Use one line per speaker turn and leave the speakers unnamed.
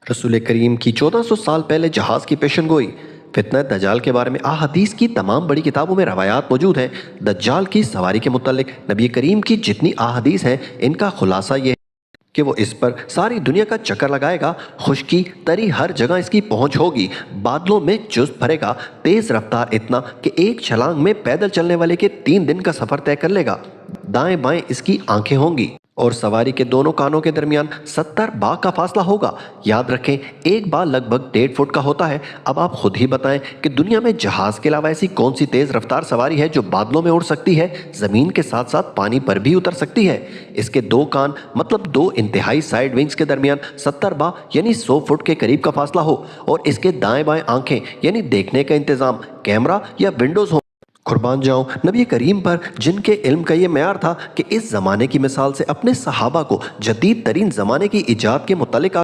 रसूल करीम की 1400 साल पहले जहाज की पेशन गोई। फितना दज्जाल के बारे में अहादीस की तमाम बड़ी किताबों में रवायात मौजूद हैं। दज्जाल की सवारी के मुतालिक नबी करीम की जितनी अहादीस हैं, इनका खुलासा ये है कि वो इस पर सारी दुनिया का चक्कर लगाएगा। खुश्की तरी हर जगह इसकी पहुंच होगी। बादलों में चुस्त भरेगा। तेज रफ्तार इतना कि एक छलांग में पैदल चलने वाले के 3 दिन का सफर तय कर लेगा। दाएं बाएं इसकी आंखें होंगी और सवारी के दोनों कानों के दरमियान 70 बाग का फासला होगा। याद रखें, एक बाग लगभग 1.5 फुट का होता है। अब आप खुद ही बताएं कि दुनिया में जहाज के अलावा ऐसी कौन सी तेज रफ्तार सवारी है जो बादलों में उड़ सकती है, जमीन के साथ साथ पानी पर भी उतर सकती है। इसके 2 कान मतलब 2 इंतहाई साइड विंग्स के दरमियान 70 बाग यानी 100 फुट के करीब का फासला हो और इसके दाएं बाएं आंखें यानी देखने का इंतजाम, कैमरा या विंडोज हो। कुर्बान जाऊं नबी करीम पर, जिनके इल्म का ये मैार था कि इस ज़माने की मिसाल से अपने सहाबा को जदीद तरीन ज़माने की इजाद के मुतालिक